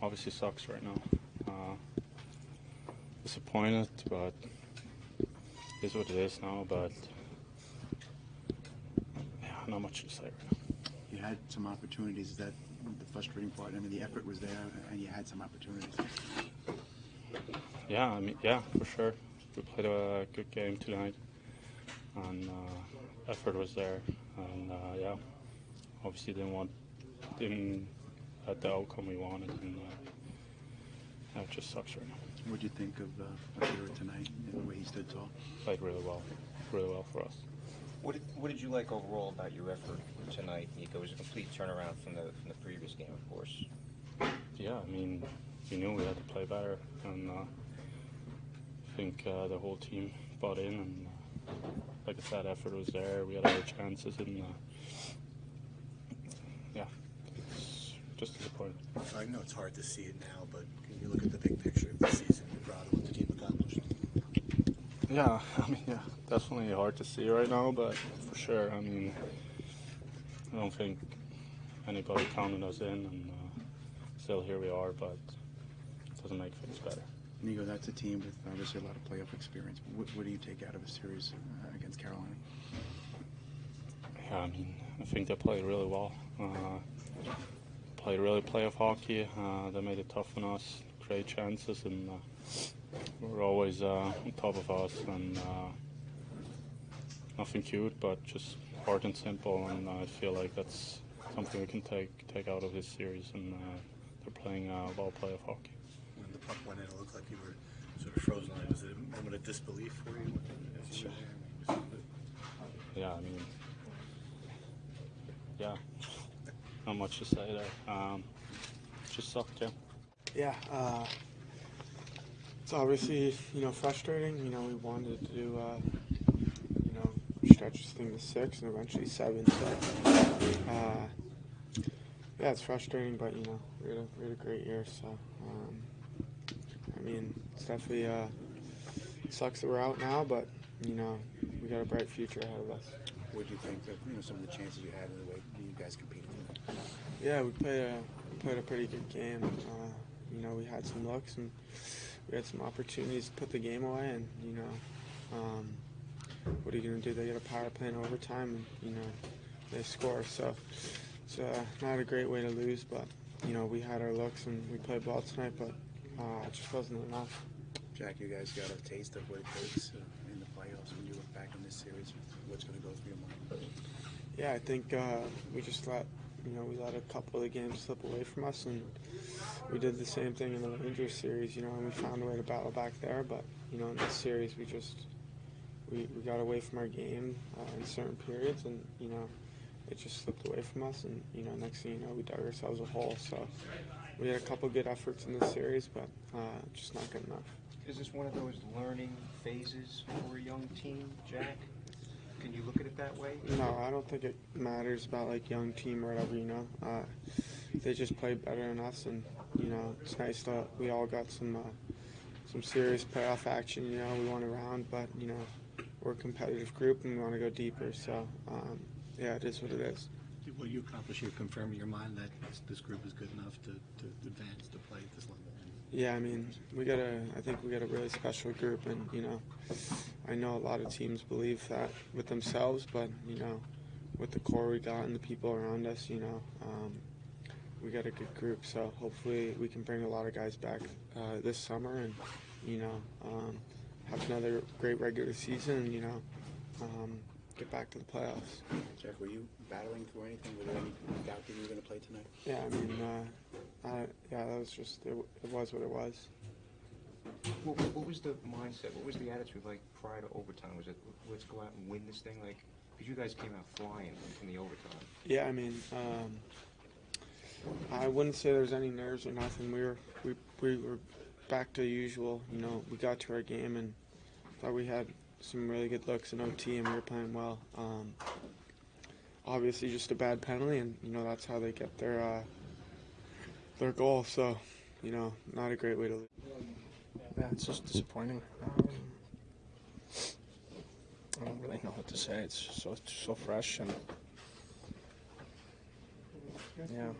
obviously sucks right now. Disappointed, but it is what it is now. But yeah, not much to say right now. You had some opportunities. Is that the frustrating part? I mean, the effort was there, and you had some opportunities. Yeah, I mean, yeah, for sure. We played a good game tonight, and effort was there, and yeah, obviously didn't have the outcome we wanted, and it just sucks right now. What do you think of Hischier tonight and the way he stood tall? Played really well for us. What did you like overall about your effort tonight, Nico? It was a complete turnaround from the previous game, of course. Yeah, I mean, we knew we had to play better, and I think the whole team bought in, and like I said, effort was there. We had our chances, and yeah, it's just disappointing. I know it's hard to see it now, but can you look at the big picture of the season? You're proud of what the team accomplished. Yeah, I mean, yeah, definitely hard to see right now, but for sure, I mean, I don't think anybody counted us in, and still here we are, but it doesn't make things better. Nico, that's a team with obviously a lot of playoff experience. What do you take out of a series against Carolina? Yeah, I mean, I think they played really well. Played really playoff hockey. They made it tough on us, create chances, and we're always on top of us. And nothing cute, but just hard and simple. And I feel like that's something we can take out of this series. And they're playing well playoff hockey. When the puck went in, it looked like you were sort of frozen on it. Was it a moment of disbelief for you? Sure. Yeah, I mean, yeah, not much to say there. Just sucked, yeah. Yeah, it's obviously, frustrating. We wanted to do, stretch this thing to 6 and eventually 7. But, yeah, it's frustrating, but, we had a great year. So, I mean, it's definitely, it sucks that we're out now, but, we got a bright future ahead of us. What do you think of some of the chances you had and the way you guys competed tonight? Yeah, we played a pretty good game. We had some looks and we had some opportunities to put the game away. And what are you going to do? They get a power play in overtime, and they score. So it's not a great way to lose, but we had our looks and we played well tonight, but it just wasn't enough. Jack, you guys got a taste of what it takes in the playoffs. When you look back on this series, what's going to go through your mind? Yeah, I think we just let a couple of the games slip away from us, and we did the same thing in the Rangers series, and we found a way to battle back there. But, in this series, we got away from our game in certain periods, and, it just slipped away from us. And, next thing you know, we dug ourselves a hole. So we had a couple good efforts in this series, but just not good enough. Is this one of those learning phases for a young team, Jack? Can you look at it that way? No, I don't think it matters about young team or whatever. They just played better than us, and it's nice that we all got some serious playoff action. We won a round, but we're a competitive group and we want to go deeper. So yeah, it is what it is. What you accomplished, you confirm in your mind that this group is good enough to advance to play at this level. Yeah, I mean, I think we got a really special group, and I know a lot of teams believe that with themselves, but with the core we got and the people around us, we got a good group. So hopefully we can bring a lot of guys back this summer, and have another great regular season, and get back to the playoffs. Jack, were you battling through anything? Was there any doubt that you were going to play tonight? Yeah, I mean, that was just it was what it was. What was the mindset? What was the attitude like prior to overtime? Was it, let's go out and win this thing? Because you guys came out flying in the overtime. Yeah, I mean, I wouldn't say there was any nerves or nothing. We were back to usual. We got to our game and thought we had some really good looks in OT, and we were playing well. Obviously, just a bad penalty, and that's how they get their goal. So, not a great way to lose. Yeah, it's just disappointing. I don't really know what to say. It's so fresh, and yeah,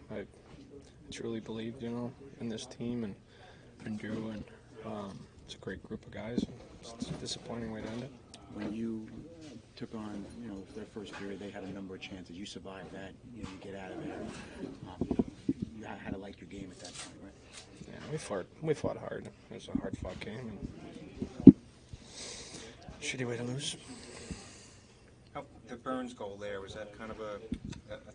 truly believed, in this team and Drew, and it's a great group of guys. And it's a disappointing way to end it. When you took on, their first period, they had a number of chances. You survived that. You get out of there. You had to like your game at that point, right? Yeah, we fought hard. It was a hard-fought game, and shitty way to lose. The Burns goal there, was that kind of a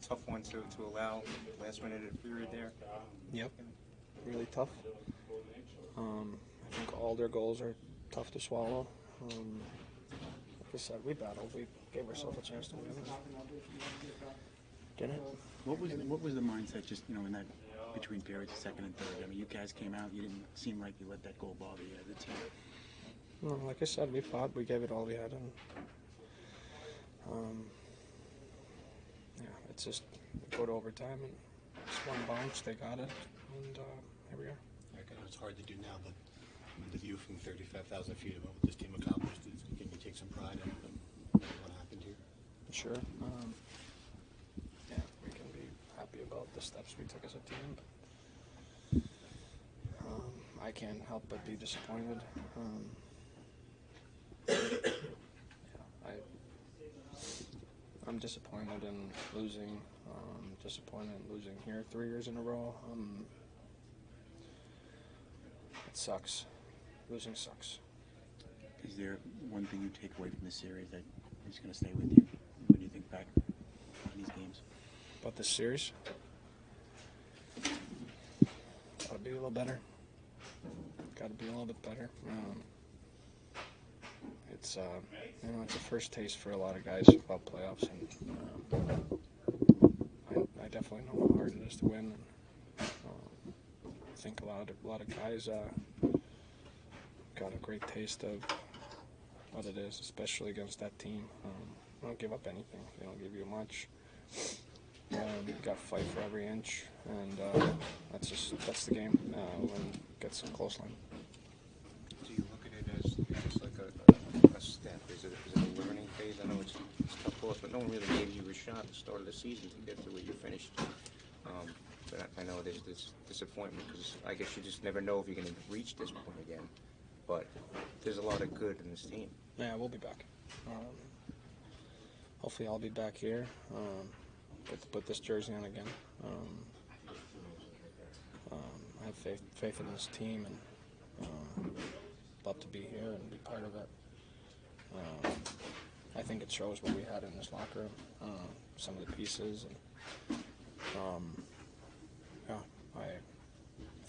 tough one to allow last minute of the period there? Yep, really tough. I think all their goals are tough to swallow. Like I said, we battled. We gave ourselves a chance to win. Didn't it? What was the mindset just, in that between periods, second and third? I mean, you guys came out, you didn't seem like you let that goal bother you as a team. No, like I said, we fought. We gave it all we had, and it's just we go to overtime and it's one bounce. They got it, and here we are. I know it's hard to do now, but the view from 35,000 feet of what this team accomplished, can you take some pride in what happened here? Sure. We can be happy about the steps we took as a team, but I can't help but be disappointed. I'm disappointed in losing. Disappointed in losing here 3 years in a row. It sucks. Losing sucks. Is there one thing you take away from this series that is going to stay with you when you think back on these games? About this series, gotta be a little better. Gotta be a little bit better. It's it's a first taste for a lot of guys about playoffs, and I definitely know how hard it is to win. And, I think a lot of guys got a great taste of what it is, especially against that team. They don't give up anything. They don't give you much. You got to fight for every inch, and that's the game. When it gets a close line. Do you look at it as like a step? Is it a learning phase? I know it's tough for us, but no one really gave you a shot at the start of the season to get to where you finished. But I know there's this disappointment because I guess you just never know if you're going to reach this point again. But there's a lot of good in this team. Yeah, we'll be back. Hopefully I'll be back here. Get to put this jersey on again. I have faith in this team, and love to be here and be part of it. I think it shows what we had in this locker room, some of the pieces, and I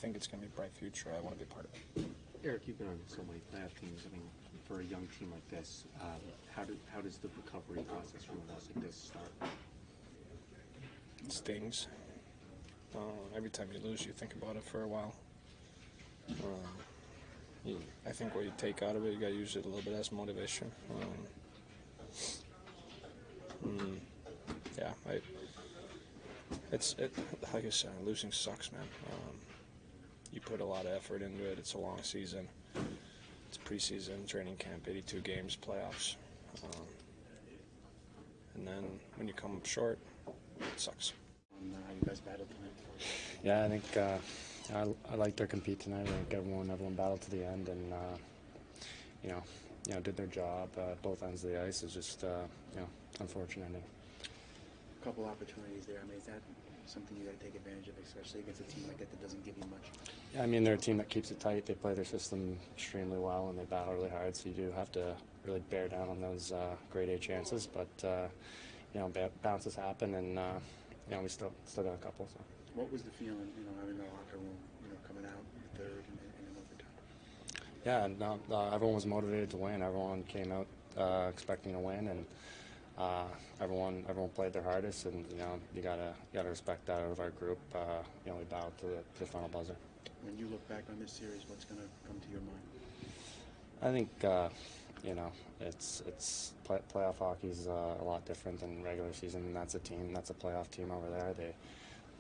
think it's going to be a bright future. I want to be part of it. Eric, you've been on so many playoff teams. I mean, for a young team like this, how does the recovery process from a loss like this start? It stings. Every time you lose, you think about it for a while. I think what you take out of it, you got to use it a little bit as motivation. Like I said, losing sucks, man. You put a lot of effort into it. It's a long season. It's preseason, training camp, 82 games, playoffs. And then when you come up short, it sucks. How you guys battled tonight? Yeah, I think I liked their compete tonight. I think everyone battled to the end, and did their job. Both ends of the ice. It's just unfortunate ending. A couple opportunities there. I mean, is that something you got to take advantage of, especially against a team like that doesn't give you much? Yeah, I mean, they're a team that keeps it tight. They play their system extremely well, and they battle really hard. So you do have to really bear down on those grade A chances. But bounces happen, and we still got a couple. So. What was the feeling, having the locker room, coming out in the third and in overtime? Yeah, and everyone was motivated to win. Everyone came out expecting to win, and everyone played their hardest. And you gotta respect that out of our group. We battled to the final buzzer. When you look back on this series, what's going to come to your mind? I think it's playoff hockey is a lot different than regular season. That's a team. That's a playoff team over there. They,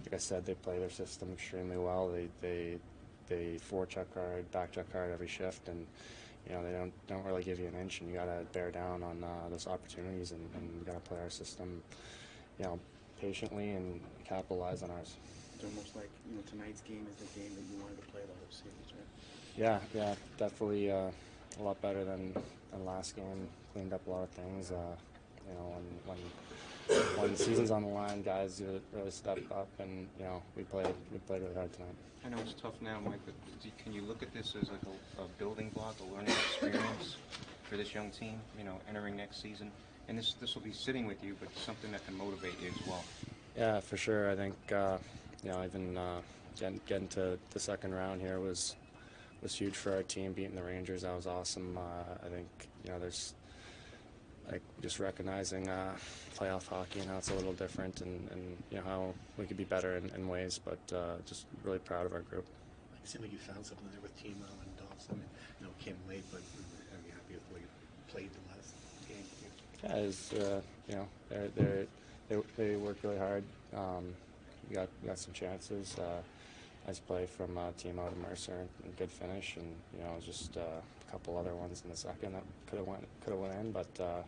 like I said, they play their system extremely well. They forecheck hard, backcheck hard every shift, and they don't really give you an inch. And you got to bear down on those opportunities, and we got to play our system, patiently and capitalize on ours. It's almost like, tonight's game is the game that you wanted to play the whole series, right? Yeah, definitely a lot better than last game. Cleaned up a lot of things. When the season's on the line, guys really step up, and we played really hard tonight. I know it's tough now, Mike, but can you look at this as like a building block, a learning experience for this young team, entering next season? And this will be sitting with you, but something that can motivate you as well. Yeah, for sure. I think even getting to the second round here was huge for our team. Beating the Rangers, that was awesome. I think there's just recognizing playoff hockey and how it's a little different, and how we could be better in ways. But just really proud of our group. It seemed like you found something there with Timo and Dobbs. I mean, came late, but are you happy with the way you played the last game? Yeah, they worked really hard. We got some chances. Nice play from Timo to Mercer, and good finish, and just a couple other ones in the second that could have went in, but yeah,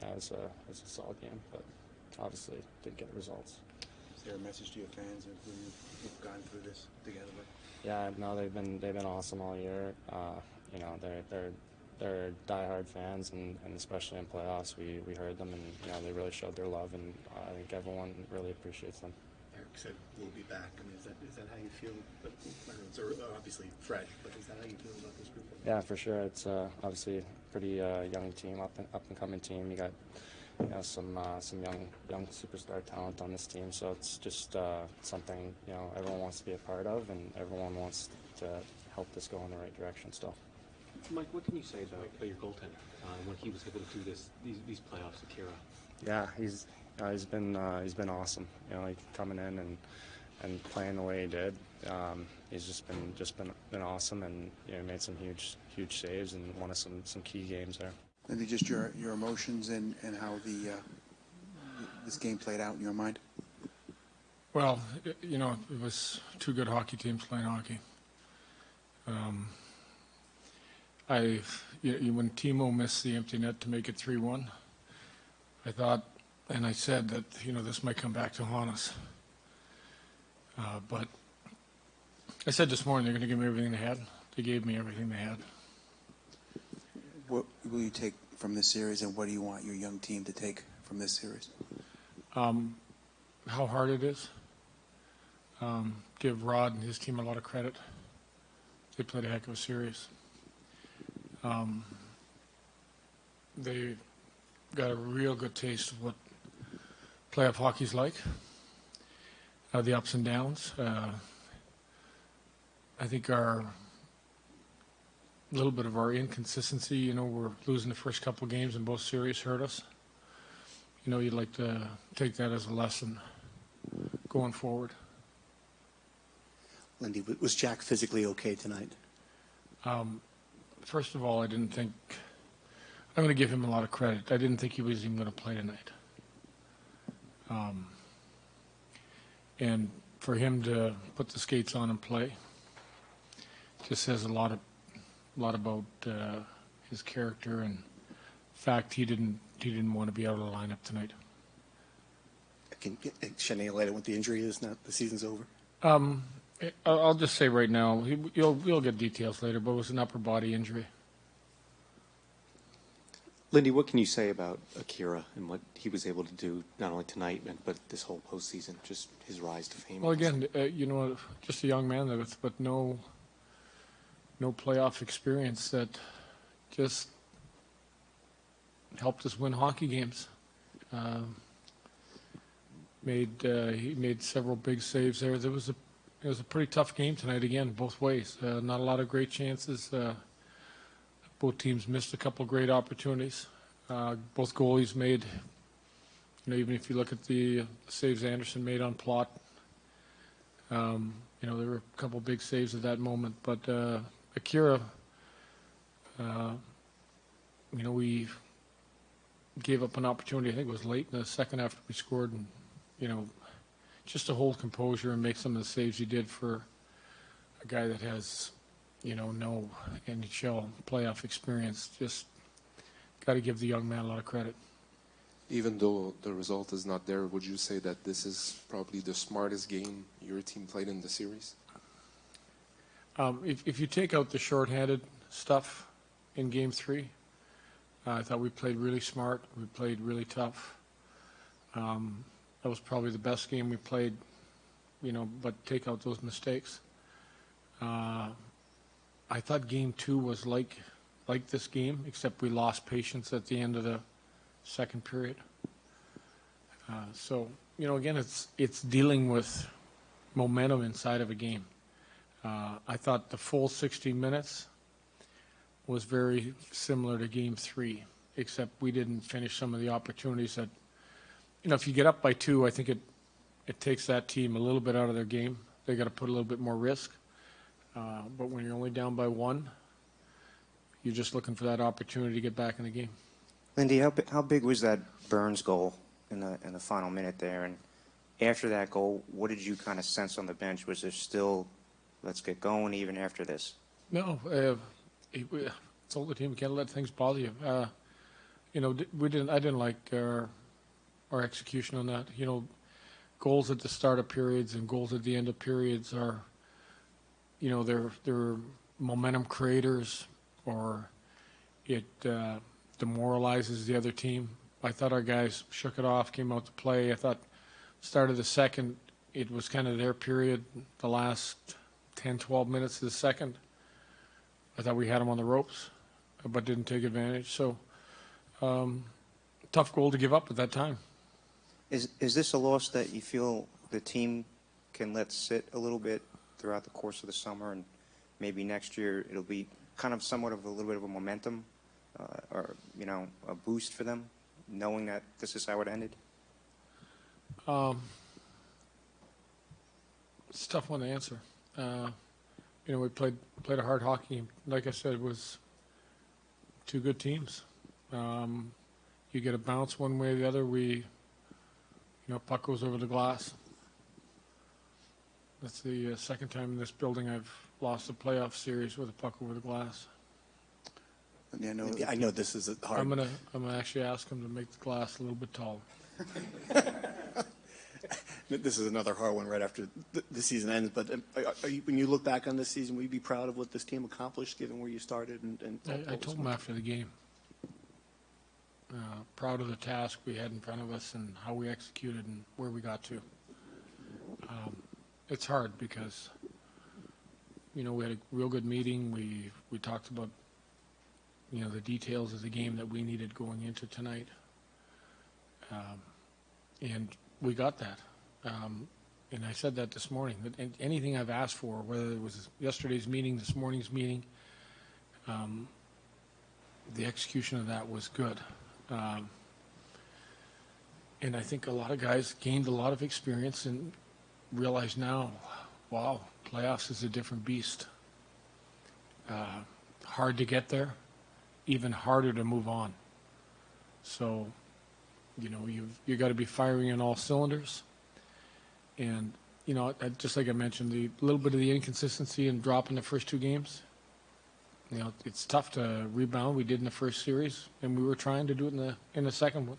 it was a solid game, but obviously didn't get the results. Is there a message to your fans of who you've gone through this together with? Yeah, no, they've been awesome all year. They're diehard fans, and especially in playoffs, we heard them, and they really showed their love, and I think everyone really appreciates them. Eric said we'll be back. I mean, is that how you feel? But it's obviously fresh, but is that how you feel about this group? Yeah, for sure. It's obviously a pretty young team, up and coming team. You got some young superstar talent on this team, so it's just something everyone wants to be a part of, and everyone wants to help this go in the right direction still. Mike, what can you say about your goaltender when he was able to do these playoffs, Akira? Yeah, he's been awesome. Coming in and playing the way he did. He's just been awesome, and made some huge saves and won us some key games there. Maybe just your emotions and how this game played out in your mind. Well, it was two good hockey teams playing hockey. When Timo missed the empty net to make it 3-1, I thought, and I said that this might come back to haunt us. But I said this morning they're going to give me everything they had. They gave me everything they had. What will you take from this series, and what do you want your young team to take from this series? How hard it is. Give Rod and his team a lot of credit. They played a heck of a series. They got a real good taste of what playoff hockey's like, the ups and downs. I think a little bit of our inconsistency, we're losing the first couple of games in both series hurt us. You'd like to take that as a lesson going forward. Lindy, was Jack physically okay tonight? First of all, I'm going to give him a lot of credit. I didn't think he was even going to play tonight. And for him to put the skates on and play just says a lot about his character and the fact he didn't want to be out of the lineup tonight. Can shed any light on what the injury is now the season's over? I'll just say right now, we'll get details later, but it was an upper body injury. Lindy, what can you say about Akira and what he was able to do, not only tonight, but this whole postseason, just his rise to fame? Well, again, just a young man but no playoff experience that just helped us win hockey games. He made several big saves there. It was a pretty tough game tonight, again, both ways. Not a lot of great chances. Both teams missed a couple great opportunities. Both goalies made, even if you look at the saves Anderson made on Plot, there were a couple big saves at that moment. But Akira, we gave up an opportunity, I think it was late in the second after we scored, and, just to hold composure and make some of the saves he did for a guy that has, no NHL playoff experience. Just got to give the young man a lot of credit. Even though the result is not there, would you say that this is probably the smartest game your team played in the series? If you take out the shorthanded stuff in Game 3, I thought we played really smart. We played really tough. That was probably the best game we played, but take out those mistakes. I thought Game 2 was like this game, except we lost patience at the end of the second period. So, again, it's dealing with momentum inside of a game. I thought the full 60 minutes was very similar to Game 3, except we didn't finish some of the opportunities that, if you get up by 2, I think it takes that team a little bit out of their game. They got to put a little bit more risk. But when you're only down by 1, you're just looking for that opportunity to get back in the game. Lindy, how big was that Burns goal in the final minute there? And after that goal, what did you kind of sense on the bench? Was there still, let's get going even after this? No, told the team we can't let things bother you. I didn't like our execution on that. Goals at the start of periods and goals at the end of periods are, they're momentum creators, or it demoralizes the other team. I thought our guys shook it off, came out to play. I thought start of the second, it was kind of their period. The last 10, 12 minutes of the second, I thought we had them on the ropes, but didn't take advantage. So tough goal to give up at that time. Is this a loss that you feel the team can let sit a little bit throughout the course of the summer, and maybe next year it'll be kind of somewhat of a little bit of a momentum or a boost for them, knowing that this is how it ended? It's a tough one to answer. We played a hard hockey game. Like I said, it was 2 good teams. You get a bounce one way or the other. Puck goes over the glass. That's the second time in this building I've lost a playoff series with a puck over the glass. Yeah, I know this is hard. I'm gonna actually ask him to make the glass a little bit taller. This is another hard one right after the season ends. But when you look back on this season, will you be proud of what this team accomplished, given where you started? I told him after the game. Proud of the task we had in front of us and how we executed and where we got to. It's hard because, we had a real good meeting. We talked about, the details of the game that we needed going into tonight. And we got that. And I said that this morning, that anything I've asked for, whether it was yesterday's meeting, this morning's meeting, the execution of that was good. And I think a lot of guys gained a lot of experience and realize now, wow, playoffs is a different beast. Hard to get there, even harder to move on. So, you got to be firing on all cylinders. And, just like I mentioned, the little bit of the inconsistency in dropping the first 2 games, it's tough to rebound. We did in the first series, and we were trying to do it in the second one.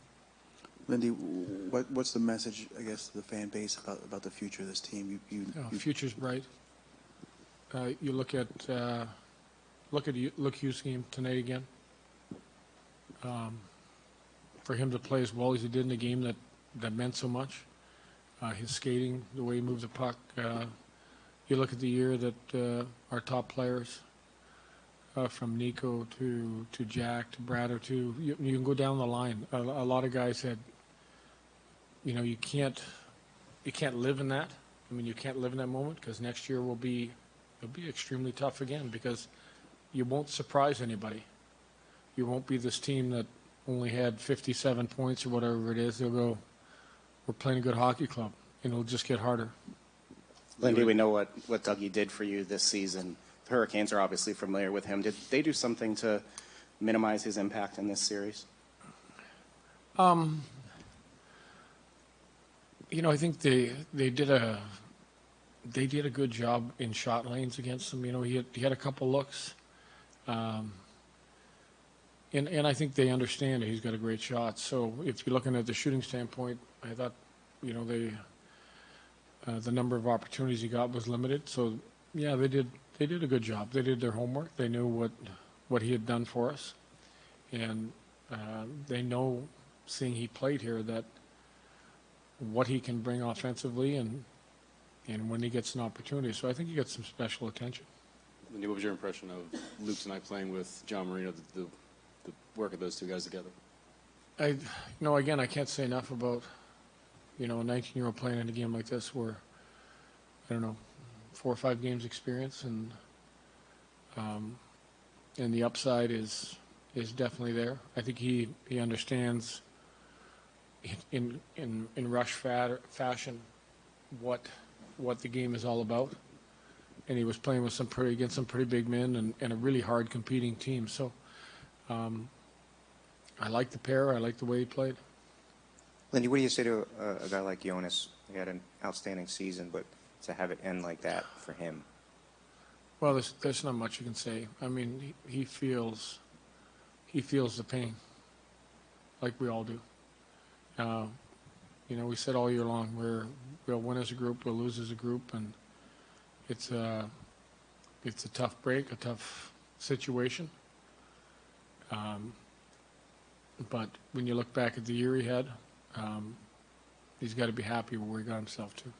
Lindy, what's the message, I guess, to the fan base about the future of this team? The future's bright. You look at Hughes' game tonight again. For him to play as well as he did in a game that meant so much, his skating, the way he moved the puck. You look at the year that our top players, from Nico to Jack to Brad or to you can go down the line. A lot of guys had, you can't live in that. You can't live in that moment, because next year it'll be extremely tough again, because you won't surprise anybody. You won't be this team that only had 57 points or whatever it is. They'll go, we're playing a good hockey club, and it'll just get harder. Lindy, we know what Dougie did for you this season. The Hurricanes are obviously familiar with him. Did they do something to minimize his impact in this series? I think they did a good job in shot lanes against him. He had a couple looks, and And I think they understand that he's got a great shot. So if you're looking at the shooting standpoint, I thought, you know, the number of opportunities he got was limited. So yeah, they did a good job. They did their homework. They knew what he had done for us, and they know, seeing he played here, that what he can bring offensively and when he gets an opportunity. So I think he gets some special attention. Lindy, what was your impression of Luke tonight playing with John Marino, the work of those two guys together? Again, I can't say enough about, you know, a 19-year-old playing in a game like this where, I don't know, 4 or 5 games experience, and the upside is definitely there. I think he understands in rush fashion what the game is all about, and he was playing with against some pretty big men and a really hard competing team. So I like the pair. I like the way he played. Lindy, what do you say to a guy like Jonas? He had an outstanding season, but to have it end like that for him? Well, there's not much you can say. I mean, he feels the pain, like we all do. You know, we said all year long we'll win as a group, we'll lose as a group, and it's a tough break, a tough situation. But when you look back at the year he had, he's got to be happy with where he got himself to.